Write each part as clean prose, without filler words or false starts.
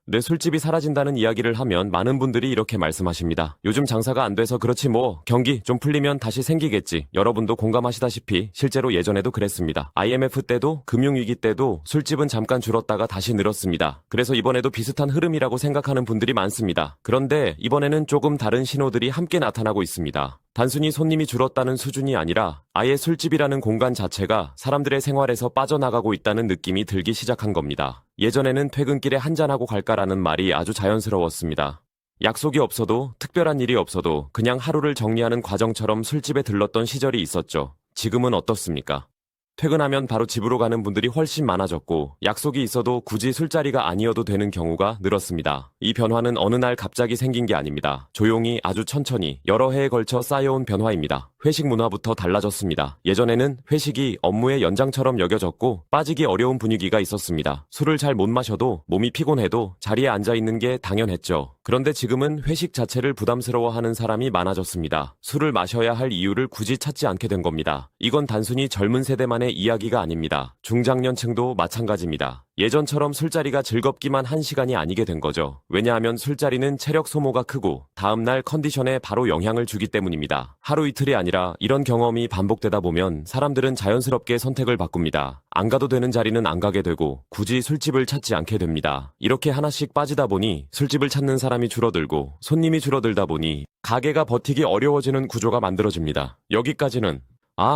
내 술집이 사라진다는 이야기를 하면 많은 분들이 이렇게 말씀하십니다. 요즘 장사가 안 돼서 그렇지 뭐 경기 좀 풀리면 다시 생기겠지. 여러분도 공감하시다시피 실제로 예전에도 그랬습니다. IMF 때도 금융위기 때도 술집은 잠깐 줄었다가 다시 늘었습니다. 그래서 이번에도 비슷한 흐름이라고 생각하는 분들이 많습니다. 그런데 이번에는 조금 다른 신호들이 함께 나타나고 있습니다. 단순히 손님이 줄었다는 수준이 아니라 아예 술집이라는 공간 자체가 사람들의 생활에서 빠져나가고 있다는 느낌이 들기 시작한 겁니다. 예전에는 퇴근길에 한잔하고 갈까라는 말이 아주 자연스러웠습니다. 약속이 없어도 특별한 일이 없어도 그냥 하루를 정리하는 과정처럼 술집에 들렀던 시절이 있었죠. 지금은 어떻습니까? 퇴근하면 바로 집으로 가는 분들이 훨씬 많아졌고 약속이 있어도 굳이 술자리가 아니어도 되는 경우가 늘었습니다. 이 변화는 어느 날 갑자기 생긴 게 아닙니다. 조용히 아주 천천히 여러 해에 걸쳐 쌓여온 변화입니다. 회식 문화부터 달라졌습니다. 예전에는 회식이 업무의 연장처럼 여겨졌고 빠지기 어려운 분위기가 있었습니다. 술을 잘 못 마셔도 몸이 피곤해도 자리에 앉아있는 게 당연했죠. 그런데 지금은 회식 자체를 부담스러워하는 사람이 많아졌습니다. 술을 마셔야 할 이유를 굳이 찾지 않게 된 겁니다. 이건 단순히 젊은 세대만의 이야기가 아닙니다. 중장년층도 마찬가지입니다. 예전처럼 술자리가 즐겁기만 한 시간이 아니게 된 거죠. 왜냐하면 술자리는 체력 소모가 크고 다음날 컨디션에 바로 영향을 주기 때문입니다. 하루 이틀이 아니라 이런 경험이 반복되다 보면 사람들은 자연스럽게 선택을 바꿉니다. 안 가도 되는 자리는 안 가게 되고 굳이 술집을 찾지 않게 됩니다. 이렇게 하나씩 빠지다 보니 술집을 찾는 사람이 줄어들고 손님이 줄어들다 보니 가게가 버티기 어려워지는 구조가 만들어집니다. 여기까지는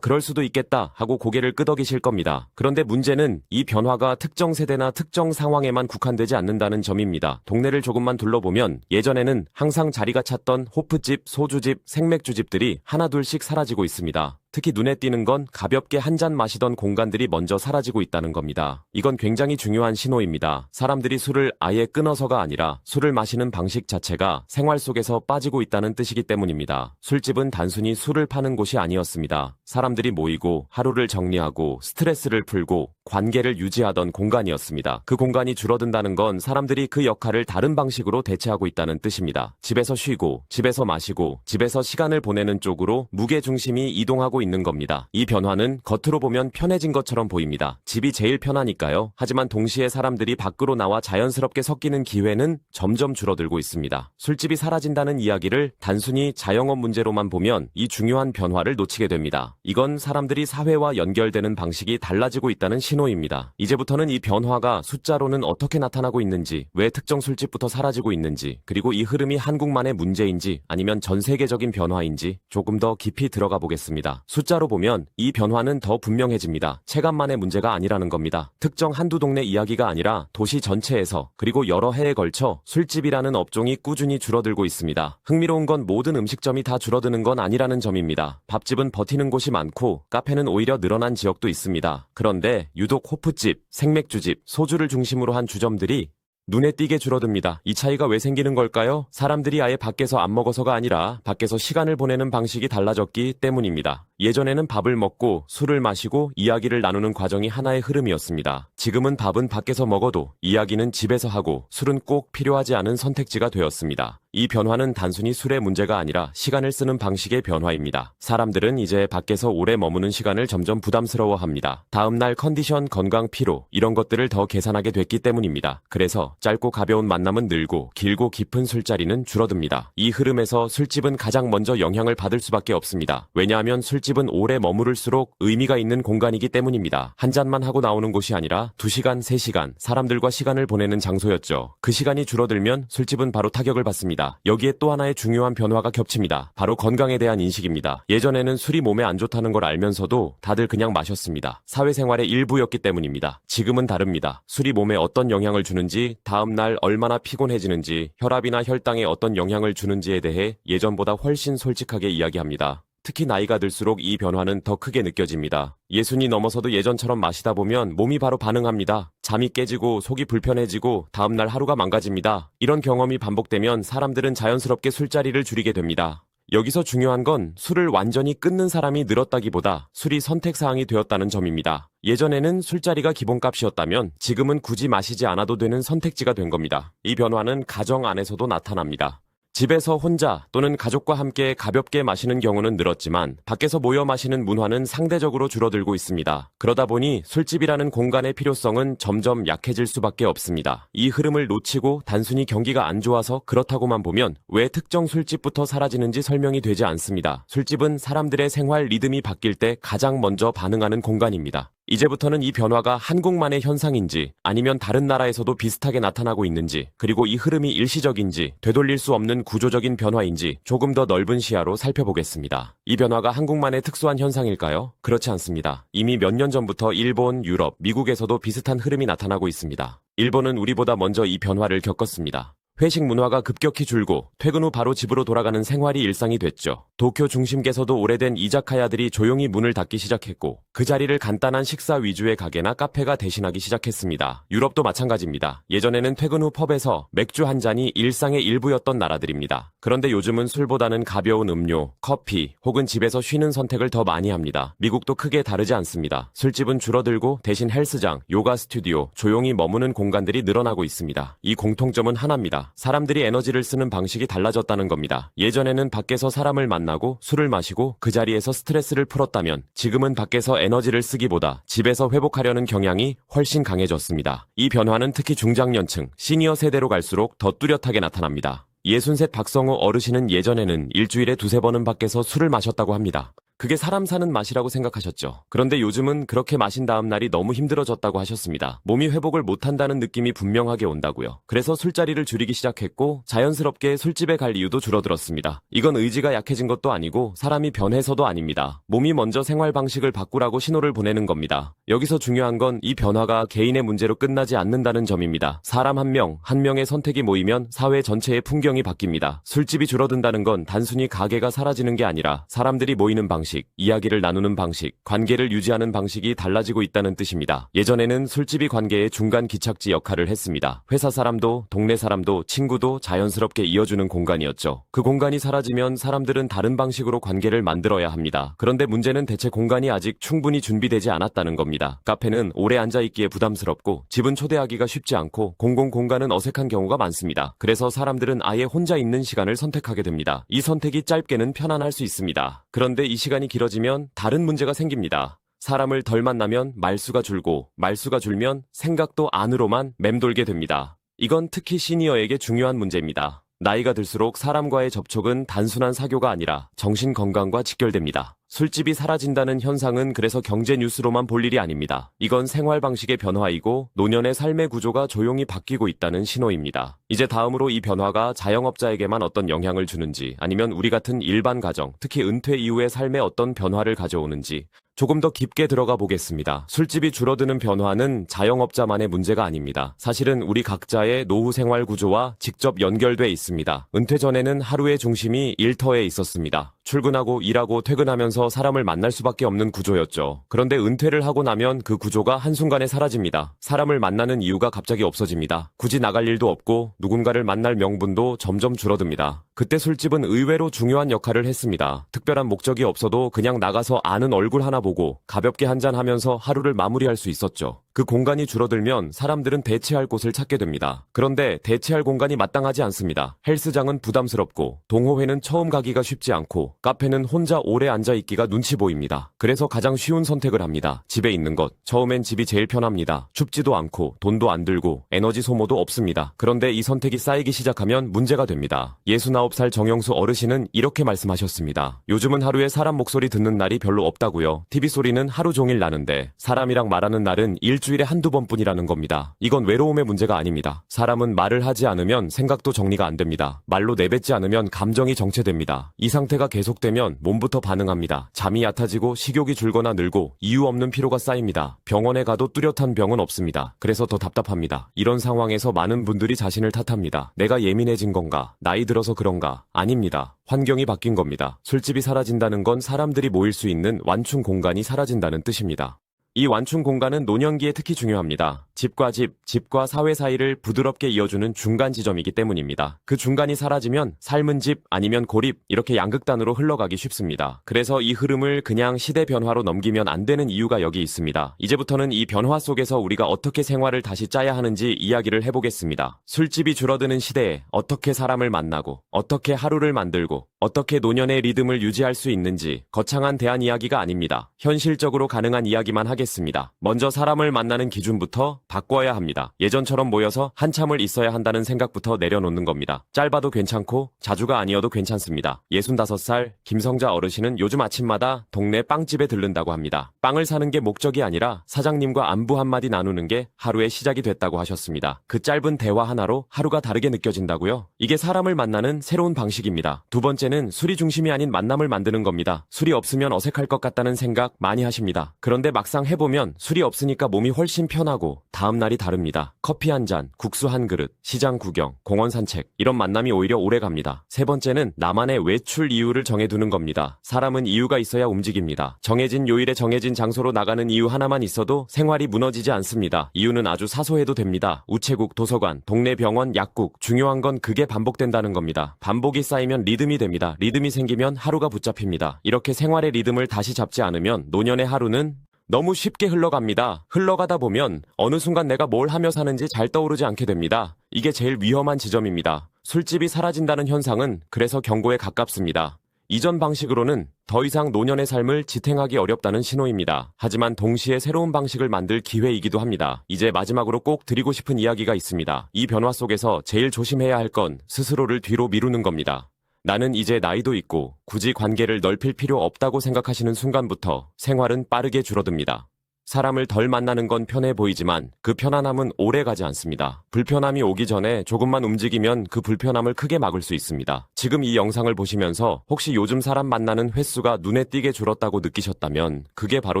그럴 수도 있겠다 하고 고개를 끄덕이실 겁니다. 그런데 문제는 이 변화가 특정 세대나 특정 상황에만 국한되지 않는다는 점입니다. 동네를 조금만 둘러보면 예전에는 항상 자리가 찼던 호프집, 소주집, 생맥주집들이 하나둘씩 사라지고 있습니다. 특히 눈에 띄는 건 가볍게 한 잔 마시던 공간들이 먼저 사라지고 있다는 겁니다. 이건 굉장히 중요한 신호입니다. 사람들이 술을 아예 끊어서가 아니라 술을 마시는 방식 자체가 생활 속에서 빠지고 있다는 뜻이기 때문입니다. 술집은 단순히 술을 파는 곳이 아니었습니다. 사람들이 모이고 하루를 정리하고 스트레스를 풀고 관계를 유지하던 공간이었습니다. 그 공간이 줄어든다는 건 사람들이 그 역할을 다른 방식으로 대체하고 있다는 뜻입니다. 집에서 쉬고, 집에서 마시고, 집에서 시간을 보내는 쪽으로 무게중심이 이동하고 있는 겁니다. 이 변화는 겉으로 보면 편해진 것처럼 보입니다. 집이 제일 편하니까요. 하지만 동시에 사람들이 밖으로 나와 자연스럽게 섞이는 기회는 점점 줄어들고 있습니다. 술집이 사라진다는 이야기를 단순히 자영업 문제로만 보면 이 중요한 변화를 놓치게 됩니다. 이건 사람들이 사회와 연결되는 방식이 달라지고 있다는 신호입니다. 이제부터는 이 변화가 숫자로는 어떻게 나타나고 있는지, 왜 특정 술집부터 사라지고 있는지, 그리고 이 흐름이 한국만의 문제인지 아니면 전 세계적인 변화인지 조금 더 깊이 들어가 보겠습니다. 숫자로 보면 이 변화는 더 분명해집니다. 체감만의 문제가 아니라는 겁니다. 특정 한두 동네 이야기가 아니라 도시 전체에서 그리고 여러 해에 걸쳐 술집이라는 업종이 꾸준히 줄어들고 있습니다. 흥미로운 건 모든 음식점이 다 줄어드는 건 아니라는 점입니다. 밥집은 버티는 곳이 많고 카페는 오히려 늘어난 지역도 있습니다. 그런데 유독 호프집, 생맥주집, 소주를 중심으로 한 주점들이 눈에 띄게 줄어듭니다. 이 차이가 왜 생기는 걸까요? 사람들이 아예 밖에서 안 먹어서가 아니라 밖에서 시간을 보내는 방식이 달라졌기 때문입니다. 예전에는 밥을 먹고 술을 마시고 이야기를 나누는 과정이 하나의 흐름이었습니다. 지금은 밥은 밖에서 먹어도 이야기는 집에서 하고 술은 꼭 필요하지 않은 선택지가 되었습니다. 이 변화는 단순히 술의 문제가 아니라 시간을 쓰는 방식의 변화입니다. 사람들은 이제 밖에서 오래 머무는 시간을 점점 부담스러워합니다. 다음날 컨디션, 건강, 피로 이런 것들을 더 계산하게 됐기 때문입니다. 그래서 짧고 가벼운 만남은 늘고 길고 깊은 술자리는 줄어듭니다. 이 흐름에서 술집은 가장 먼저 영향을 받을 수밖에 없습니다. 왜냐하면 술집은 오래 머무를수록 의미가 있는 공간이기 때문입니다. 한 잔만 하고 나오는 곳이 아니라 2시간, 3시간 사람들과 시간을 보내는 장소였죠. 그 시간이 줄어들면 술집은 바로 타격을 받습니다. 여기에 또 하나의 중요한 변화가 겹칩니다. 바로 건강에 대한 인식입니다. 예전에는 술이 몸에 안 좋다는 걸 알면서도 다들 그냥 마셨습니다. 사회생활의 일부였기 때문입니다. 지금은 다릅니다. 술이 몸에 어떤 영향을 주는지, 다음날 얼마나 피곤해지는지, 혈압이나 혈당에 어떤 영향을 주는지에 대해 예전보다 훨씬 솔직하게 이야기합니다. 특히 나이가 들수록 이 변화는 더 크게 느껴집니다. 60이 넘어서도 예전처럼 마시다 보면 몸이 바로 반응합니다. 잠이 깨지고 속이 불편해지고 다음날 하루가 망가집니다. 이런 경험이 반복되면 사람들은 자연스럽게 술자리를 줄이게 됩니다. 여기서 중요한 건 술을 완전히 끊는 사람이 늘었다기보다 술이 선택사항이 되었다는 점입니다. 예전에는 술자리가 기본값이었다면 지금은 굳이 마시지 않아도 되는 선택지가 된 겁니다. 이 변화는 가정 안에서도 나타납니다. 집에서 혼자 또는 가족과 함께 가볍게 마시는 경우는 늘었지만 밖에서 모여 마시는 문화는 상대적으로 줄어들고 있습니다. 그러다 보니 술집이라는 공간의 필요성은 점점 약해질 수밖에 없습니다. 이 흐름을 놓치고 단순히 경기가 안 좋아서 그렇다고만 보면 왜 특정 술집부터 사라지는지 설명이 되지 않습니다. 술집은 사람들의 생활 리듬이 바뀔 때 가장 먼저 반응하는 공간입니다. 이제부터는 이 변화가 한국만의 현상인지 아니면 다른 나라에서도 비슷하게 나타나고 있는지, 그리고 이 흐름이 일시적인지 되돌릴 수 없는 구조적인 변화인지 조금 더 넓은 시야로 살펴보겠습니다. 이 변화가 한국만의 특수한 현상일까요? 그렇지 않습니다. 이미 몇 년 전부터 일본, 유럽, 미국에서도 비슷한 흐름이 나타나고 있습니다. 일본은 우리보다 먼저 이 변화를 겪었습니다. 회식 문화가 급격히 줄고 퇴근 후 바로 집으로 돌아가는 생활이 일상이 됐죠. 도쿄 중심계에서도 오래된 이자카야들이 조용히 문을 닫기 시작했고 그 자리를 간단한 식사 위주의 가게나 카페가 대신하기 시작했습니다. 유럽도 마찬가지입니다. 예전에는 퇴근 후 펍에서 맥주 한 잔이 일상의 일부였던 나라들입니다. 그런데 요즘은 술보다는 가벼운 음료, 커피 혹은 집에서 쉬는 선택을 더 많이 합니다. 미국도 크게 다르지 않습니다. 술집은 줄어들고 대신 헬스장, 요가 스튜디오, 조용히 머무는 공간들이 늘어나고 있습니다. 이 공통점은 하나입니다. 사람들이 에너지를 쓰는 방식이 달라졌다는 겁니다. 예전에는 밖에서 사람을 만나고 술을 마시고 그 자리에서 스트레스를 풀었다면 지금은 밖에서 에너지를 쓰기보다 집에서 회복하려는 경향이 훨씬 강해졌습니다. 이 변화는 특히 중장년층, 시니어 세대로 갈수록 더 뚜렷하게 나타납니다. 63 박성호 어르신은 예전에는 일주일에 두세 번은 밖에서 술을 마셨다고 합니다. 그게 사람 사는 맛이라고 생각하셨죠. 그런데 요즘은 그렇게 마신 다음 날이 너무 힘들어졌다고 하셨습니다. 몸이 회복을 못한다는 느낌이 분명하게 온다고요. 그래서 술자리를 줄이기 시작했고 자연스럽게 술집에 갈 이유도 줄어들었습니다. 이건 의지가 약해진 것도 아니고 사람이 변해서도 아닙니다. 몸이 먼저 생활 방식을 바꾸라고 신호를 보내는 겁니다. 여기서 중요한 건 이 변화가 개인의 문제로 끝나지 않는다는 점입니다. 사람 한 명, 한 명의 선택이 모이면 사회 전체의 풍경이 바뀝니다. 술집이 줄어든다는 건 단순히 가게가 사라지는 게 아니라 사람들이 모이는 방식, 이야기를 나누는 방식, 관계를 유지하는 방식이 달라지고 있다는 뜻입니다. 예전에는 술집이 관계의 중간 기착지 역할을 했습니다. 회사 사람도, 동네 사람도, 친구도 자연스럽게 이어주는 공간이었죠. 그 공간이 사라지면 사람들은 다른 방식으로 관계를 만들어야 합니다. 그런데 문제는 대체 공간이 아직 충분히 준비되지 않았다는 겁니다. 카페는 오래 앉아있기에 부담스럽고 집은 초대하기가 쉽지 않고 공공공간은 어색한 경우가 많습니다. 그래서 사람들은 아예 혼자 있는 시간을 선택하게 됩니다. 이 선택이 짧게는 편안할 수 있습니다. 그런데 이 시간이 길어지면 다른 문제가 생깁니다. 사람을 덜 만나면 말수가 줄고 말수가 줄면 생각도 안으로만 맴돌게 됩니다. 이건 특히 시니어에게 중요한 문제입니다. 나이가 들수록 사람과의 접촉은 단순한 사교가 아니라 정신 건강과 직결됩니다. 술집이 사라진다는 현상은 그래서 경제 뉴스로만 볼 일이 아닙니다. 이건 생활 방식의 변화이고 노년의 삶의 구조가 조용히 바뀌고 있다는 신호입니다. 이제 다음으로 이 변화가 자영업자에게만 어떤 영향을 주는지 아니면 우리 같은 일반 가정, 특히 은퇴 이후의 삶에 어떤 변화를 가져오는지 조금 더 깊게 들어가 보겠습니다. 술집이 줄어드는 변화는 자영업자만의 문제가 아닙니다. 사실은 우리 각자의 노후 생활 구조와 직접 연결돼 있습니다. 은퇴 전에는 하루의 중심이 일터에 있었습니다. 출근하고 일하고 퇴근하면서 사람을 만날 수밖에 없는 구조였죠. 그런데 은퇴를 하고 나면 그 구조가 한순간에 사라집니다. 사람을 만나는 이유가 갑자기 없어집니다. 굳이 나갈 일도 없고 누군가를 만날 명분도 점점 줄어듭니다. 그때 술집은 의외로 중요한 역할을 했습니다. 특별한 목적이 없어도 그냥 나가서 아는 얼굴 하나 보고 가볍게 한잔하면서 하루를 마무리할 수 있었죠. 그 공간이 줄어들면 사람들은 대체할 곳을 찾게 됩니다. 그런데 대체할 공간이 마땅하지 않습니다. 헬스장은 부담스럽고 동호회는 처음 가기가 쉽지 않고 카페는 혼자 오래 앉아있기가 눈치 보입니다. 그래서 가장 쉬운 선택을 합니다. 집에 있는 것. 처음엔 집이 제일 편합니다. 춥지도 않고 돈도 안 들고 에너지 소모도 없습니다. 그런데 이 선택이 쌓이기 시작하면 문제가 됩니다. 69살 정영수 어르신은 이렇게 말씀하셨습니다. 요즘은 하루에 사람 목소리 듣는 날이 별로 없다고요. TV 소리는 하루 종일 나는데 사람이랑 말하는 날은 일주일에 한두 번뿐이라는 겁니다. 이건 외로움의 문제가 아닙니다. 사람은 말을 하지 않으면 생각도 정리가 안 됩니다. 말로 내뱉지 않으면 감정이 정체됩니다. 이 상태가 계속되면 몸부터 반응합니다. 잠이 얕아지고 식욕이 줄거나 늘고 이유 없는 피로가 쌓입니다. 병원에 가도 뚜렷한 병은 없습니다. 그래서 더 답답합니다. 이런 상황에서 많은 분들이 자신을 탓합니다. 내가 예민해진 건가? 나이 들어서 그런가? 아닙니다. 환경이 바뀐 겁니다. 술집이 사라진다는 건 사람들이 모일 수 있는 완충 공간이 사라진다는 뜻입니다. 이 완충 공간은 노년기에 특히 중요합니다. 집과 집, 집과 사회 사이를 부드럽게 이어주는 중간 지점이기 때문입니다. 그 중간이 사라지면 삶은 집 아니면 고립 이렇게 양극단으로 흘러가기 쉽습니다. 그래서 이 흐름을 그냥 시대 변화로 넘기면 안 되는 이유가 여기 있습니다. 이제부터는 이 변화 속에서 우리가 어떻게 생활을 다시 짜야 하는지 이야기를 해보겠습니다. 술집이 줄어드는 시대에 어떻게 사람을 만나고 어떻게 하루를 만들고 어떻게 노년의 리듬을 유지할 수 있는지 거창한 대안 이야기가 아닙니다. 현실적으로 가능한 이야기만 하겠습니다. 먼저 사람을 만나는 기준부터 바꿔야 합니다. 예전처럼 모여서 한참을 있어야 한다는 생각부터 내려놓는 겁니다. 짧아도 괜찮고 자주가 아니어도 괜찮습니다. 65살 김성자 어르신은 요즘 아침마다 동네 빵집에 들른다고 합니다. 빵을 사는 게 목적이 아니라 사장님과 안부 한마디 나누는 게 하루의 시작이 됐다고 하셨습니다. 그 짧은 대화 하나로 하루가 다르게 느껴진다고요? 이게 사람을 만나는 새로운 방식입니다. 두 번째는 술이 중심이 아닌 만남을 만드는 겁니다. 술이 없으면 어색할 것 같다는 생각 많이 하십니다. 그런데 막상 해보면 술이 없으니까 몸이 훨씬 편하고 다음날이 다릅니다. 커피 한 잔, 국수 한 그릇, 시장 구경, 공원 산책 이런 만남이 오히려 오래 갑니다. 세 번째는 나만의 외출 이유를 정해두는 겁니다. 사람은 이유가 있어야 움직입니다. 정해진 요일에 정해진 장소로 나가는 이유 하나만 있어도 생활이 무너지지 않습니다. 이유는 아주 사소해도 됩니다. 우체국, 도서관, 동네 병원, 약국 중요한 건 그게 반복된다는 겁니다. 반복이 쌓이면 리듬이 됩니다. 리듬이 생기면 하루가 붙잡힙니다. 이렇게 생활의 리듬을 다시 잡지 않으면 노년의 하루는 너무 쉽게 흘러갑니다. 흘러가다 보면 어느 순간 내가 뭘 하며 사는지 잘 떠오르지 않게 됩니다. 이게 제일 위험한 지점입니다. 술집이 사라진다는 현상은 그래서 경고에 가깝습니다. 이전 방식으로는 더 이상 노년의 삶을 지탱하기 어렵다는 신호입니다. 하지만 동시에 새로운 방식을 만들 기회이기도 합니다. 이제 마지막으로 꼭 드리고 싶은 이야기가 있습니다. 이 변화 속에서 제일 조심해야 할 건 스스로를 뒤로 미루는 겁니다. 나는 이제 나이도 있고 굳이 관계를 넓힐 필요 없다고 생각하시는 순간부터 생활은 빠르게 줄어듭니다. 사람을 덜 만나는 건 편해 보이지만 그 편안함은 오래 가지 않습니다. 불편함이 오기 전에 조금만 움직이면 그 불편함을 크게 막을 수 있습니다. 지금 이 영상을 보시면서 혹시 요즘 사람 만나는 횟수가 눈에 띄게 줄었다고 느끼셨다면 그게 바로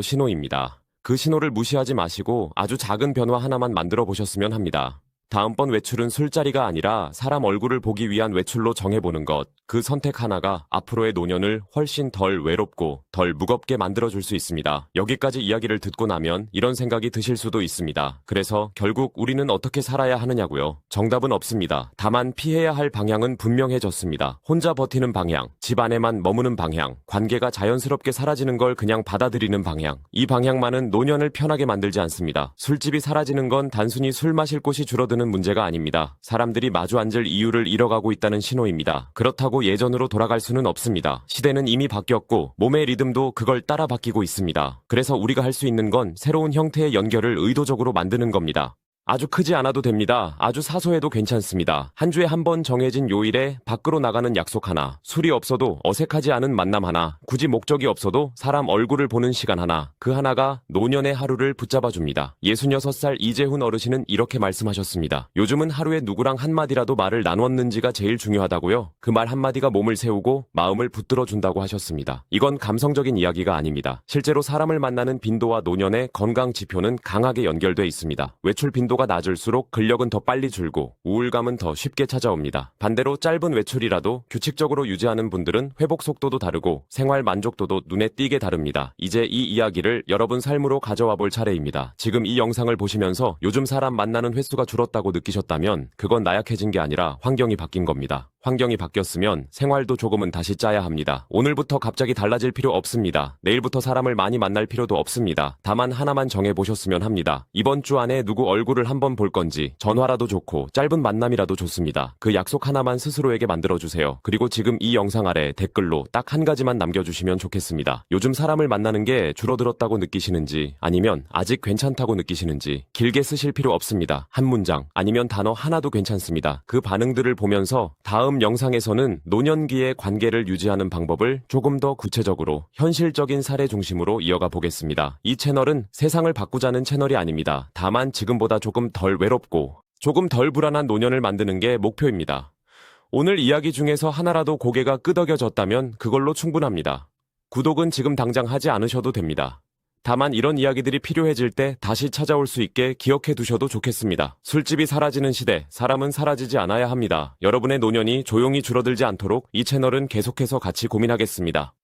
신호입니다. 그 신호를 무시하지 마시고 아주 작은 변화 하나만 만들어 보셨으면 합니다. 다음번 외출은 술자리가 아니라 사람 얼굴을 보기 위한 외출로 정해보는 것. 그 선택 하나가 앞으로의 노년을 훨씬 덜 외롭고 덜 무겁게 만들어줄 수 있습니다. 여기까지 이야기를 듣고 나면 이런 생각이 드실 수도 있습니다. 그래서 결국 우리는 어떻게 살아야 하느냐고요? 정답은 없습니다. 다만 피해야 할 방향은 분명해졌습니다. 혼자 버티는 방향, 집 안에만 머무는 방향, 관계가 자연스럽게 사라지는 걸 그냥 받아들이는 방향. 이 방향만은 노년을 편하게 만들지 않습니다. 술집이 사라지는 건 단순히 술 마실 곳이 줄어드는 문제가 아닙니다. 사람들이 마주 앉을 이유를 잃어가고 있다는 신호입니다. 그렇다고 예전으로 돌아갈 수는 없습니다. 시대는 이미 바뀌었고 몸의 리듬도 그걸 따라 바뀌고 있습니다. 그래서 우리가 할 수 있는 건 새로운 형태의 연결을 의도적으로 만드는 겁니다. 아주 크지 않아도 됩니다. 아주 사소해도 괜찮습니다. 한 주에 한 번 정해진 요일에 밖으로 나가는 약속 하나, 술이 없어도 어색하지 않은 만남 하나, 굳이 목적이 없어도 사람 얼굴을 보는 시간 하나, 그 하나가 노년의 하루를 붙잡아줍니다. 66살 이재훈 어르신은 이렇게 말씀하셨습니다. 요즘은 하루에 누구랑 한마디라도 말을 나눴는지가 제일 중요하다고요. 그 말 한마디가 몸을 세우고 마음을 붙들어준다고 하셨습니다. 이건 감성적인 이야기가 아닙니다. 실제로 사람을 만나는 빈도와 노년의 건강 지표는 강하게 연결돼 있습니다. 외출 빈도가 낮을수록 근력은 더 빨리 줄고 우울감은 더 쉽게 찾아옵니다. 반대로 짧은 외출이라도 규칙적으로 유지하는 분들은 회복 속도도 다르고 생활 만족도도 눈에 띄게 다릅니다. 이제 이 이야기를 여러분 삶으로 가져와 볼 차례입니다. 지금 이 영상을 보시면서 요즘 사람 만나는 횟수가 줄었다고 느끼셨다면 그건 나약해진 게 아니라 환경이 바뀐 겁니다. 환경이 바뀌었으면 생활도 조금은 다시 짜야 합니다. 오늘부터 갑자기 달라질 필요 없습니다. 내일부터 사람을 많이 만날 필요도 없습니다. 다만 하나만 정해보셨으면 합니다. 이번 주 안에 누구 얼굴을 한번 볼 건지 전화라도 좋고 짧은 만남이라도 좋습니다. 그 약속 하나만 스스로에게 만들어주세요. 그리고 지금 이 영상 아래 댓글로 딱 한 가지만 남겨주시면 좋겠습니다. 요즘 사람을 만나는 게 줄어들었다고 느끼시는지 아니면 아직 괜찮다고 느끼시는지 길게 쓰실 필요 없습니다. 한 문장 아니면 단어 하나도 괜찮습니다. 그 반응들을 보면서 다음 영상에서는 노년기의 관계를 유지하는 방법을 조금 더 구체적으로 현실적인 사례 중심으로 이어가 보겠습니다. 이 채널은 세상을 바꾸자는 채널이 아닙니다. 다만 지금보다 조금 덜 외롭고 조금 덜 불안한 노년을 만드는 게 목표입니다. 오늘 이야기 중에서 하나라도 고개가 끄덕여졌다면 그걸로 충분합니다. 구독은 지금 당장 하지 않으셔도 됩니다. 다만 이런 이야기들이 필요해질 때 다시 찾아올 수 있게 기억해 두셔도 좋겠습니다. 술집이 사라지는 시대, 사람은 사라지지 않아야 합니다. 여러분의 노년이 조용히 줄어들지 않도록 이 채널은 계속해서 같이 고민하겠습니다.